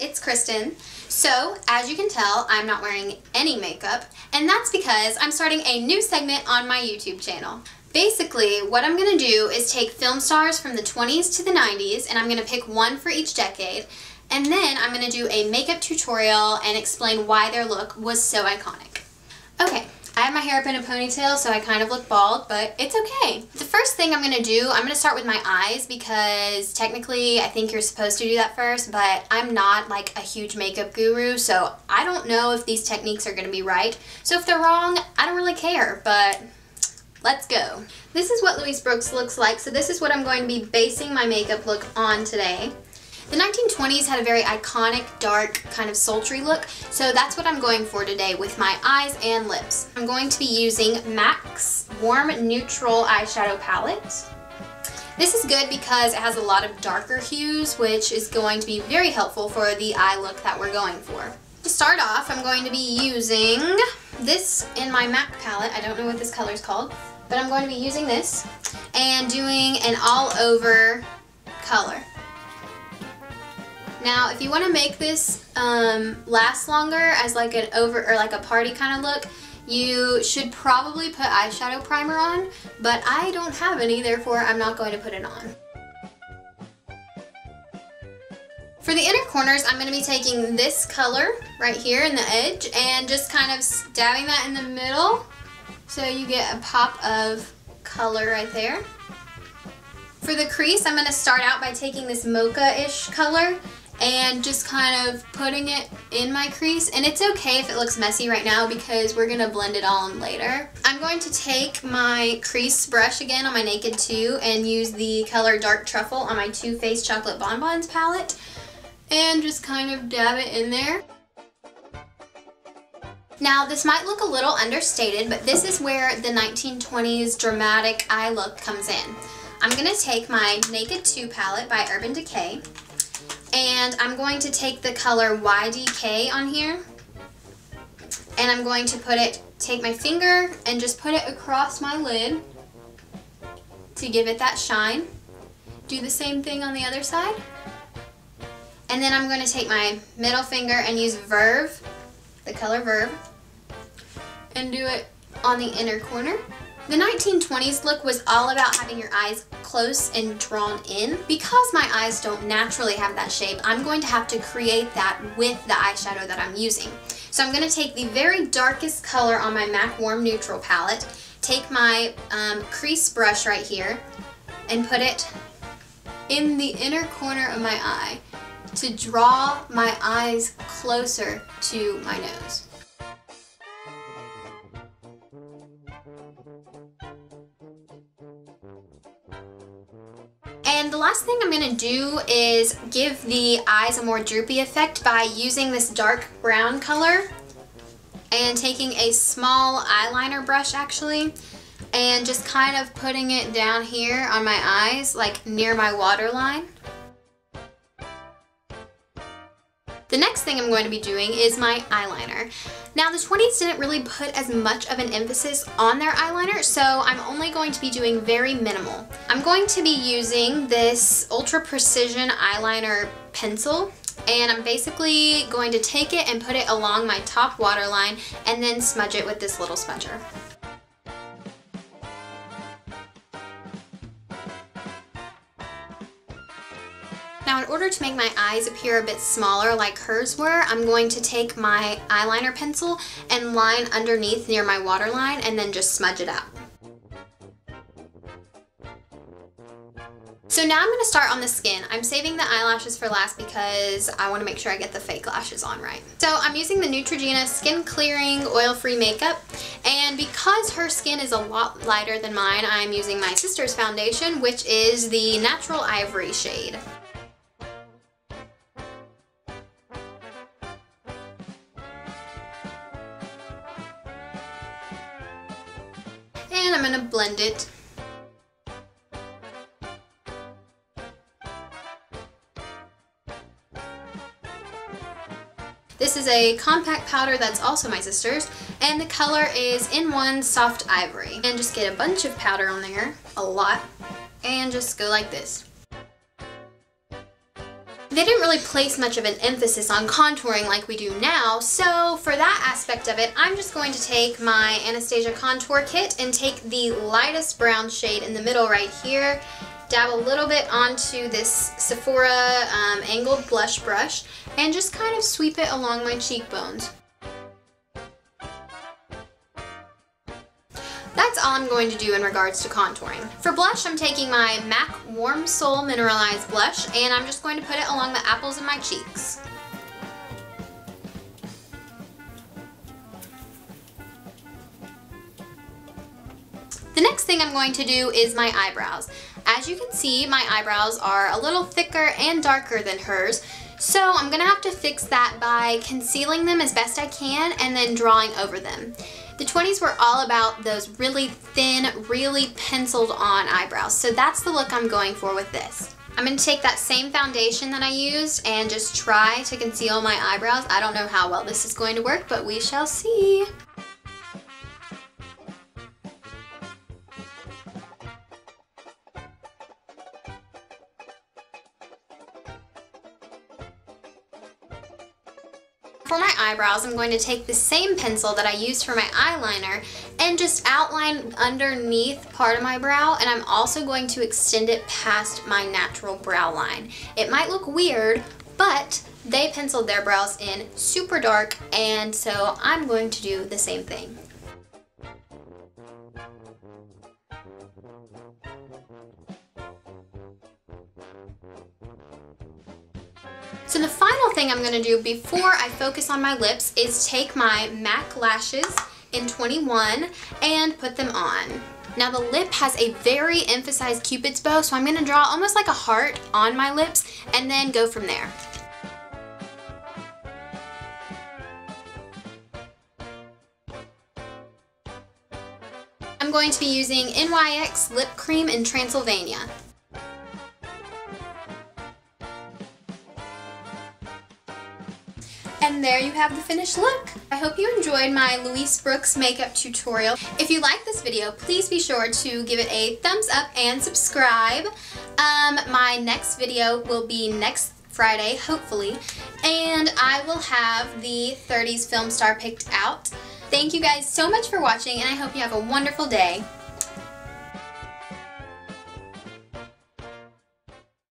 it's Kristen. So, as you can tell, I'm not wearing any makeup, and that's because I'm starting a new segment on my YouTube channel. Basically, what I'm going to do is take film stars from the 20s to the 90s, and I'm going to pick one for each decade, and then I'm going to do a makeup tutorial and explain why their look was so iconic. Okay. I have my hair up in a ponytail, so I kind of look bald, but it's okay. The first thing I'm going to do, I'm going to start with my eyes because technically I think you're supposed to do that first, but I'm not like a huge makeup guru, so I don't know if these techniques are going to be right. So if they're wrong, I don't really care, but let's go. This is what Louise Brooks looks like, so this is what I'm going to be basing my makeup look on today. The 1920s had a very iconic, dark, kind of sultry look, so that's what I'm going for today with my eyes and lips. I'm going to be using MAC's Warm Neutral Eyeshadow Palette. This is good because it has a lot of darker hues, which is going to be very helpful for the eye look that we're going for. To start off, I'm going to be using this in my MAC palette. I don't know what this color is called, but I'm going to be using this and doing an all-over color. Now, if you want to make this last longer as like an like a party kind of look, you should probably put eyeshadow primer on, but I don't have any, therefore I'm not going to put it on. For the inner corners, I'm going to be taking this color right here in the edge and just kind of dabbing that in the middle so you get a pop of color right there. For the crease, I'm going to start out by taking this mocha-ish color and just kind of putting it in my crease, and it's okay if it looks messy right now because we're gonna blend it all in later. I'm going to take my crease brush again on my Naked 2 and use the color Dark Truffle on my Too Faced Chocolate Bonbons palette and just kind of dab it in there. Now, this might look a little understated, but this is where the 1920s dramatic eye look comes in. I'm gonna take my Naked 2 palette by Urban Decay, and I'm going to take the color YDK on here, and I'm going to take my finger and just put it across my lid to give it that shine. Do the same thing on the other side. And then I'm going to take my middle finger and use Verve, the color Verve, and do it on the inner corner. The 1920s look was all about having your eyes close and drawn in. Because my eyes don't naturally have that shape, I'm going to have to create that with the eyeshadow that I'm using. So I'm going to take the very darkest color on my MAC Warm Neutral palette, take my crease brush right here, and put it in the inner corner of my eye to draw my eyes closer to my nose. And the last thing I'm going to do is give the eyes a more droopy effect by using this dark brown color and taking a small eyeliner brush actually and just kind of putting it down here on my eyes, like near my waterline. The next thing I'm going to be doing is my eyeliner. Now, the 20s didn't really put as much of an emphasis on their eyeliner, so I'm only going to be doing very minimal. I'm going to be using this Ultra Precision eyeliner pencil, and I'm basically going to take it and put it along my top waterline and then smudge it with this little smudger. Now, in order to make my eyes appear a bit smaller like hers were, I'm going to take my eyeliner pencil and line underneath near my waterline and then just smudge it out. So now I'm going to start on the skin. I'm saving the eyelashes for last because I want to make sure I get the fake lashes on right. So I'm using the Neutrogena Skin Clearing Oil-Free Makeup, and because her skin is a lot lighter than mine, I'm using my sister's foundation, which is the Natural Ivory shade. And I'm going to blend it. This is a compact powder that's also my sister's, and the color is In One Soft Ivory. And just get a bunch of powder on there, a lot, and just go like this. They didn't really place much of an emphasis on contouring like we do now, so for that aspect of it, I'm just going to take my Anastasia contour kit and take the lightest brown shade in the middle right here, dab a little bit onto this Sephora angled blush brush, and just kind of sweep it along my cheekbones. That's all I'm going to do in regards to contouring. For blush, I'm taking my MAC Warm Soul Mineralized Blush, and I'm just going to put it along the apples of my cheeks. The next thing I'm going to do is my eyebrows. As you can see, my eyebrows are a little thicker and darker than hers, so I'm going to have to fix that by concealing them as best I can and then drawing over them. The 20s were all about those really thin, really penciled on eyebrows, so that's the look I'm going for with this. I'm going to take that same foundation that I used and just try to conceal my eyebrows. I don't know how well this is going to work, but we shall see. For my eyebrows, I'm going to take the same pencil that I used for my eyeliner and just outline underneath part of my brow, and I'm also going to extend it past my natural brow line. It might look weird, but they penciled their brows in super dark, and so I'm going to do the same thing. So the final thing I'm going to do before I focus on my lips is take my MAC lashes in 21 and put them on. Now the lip has a very emphasized Cupid's bow, so I'm going to draw almost like a heart on my lips and then go from there. I'm going to be using NYX Lip Cream in Transylvania. And there you have the finished look. I hope you enjoyed my Louise Brooks makeup tutorial. If you like this video, please be sure to give it a thumbs up and subscribe. My next video will be next Friday, hopefully, and I will have the 30s film star picked out. Thank you guys so much for watching, and I hope you have a wonderful day.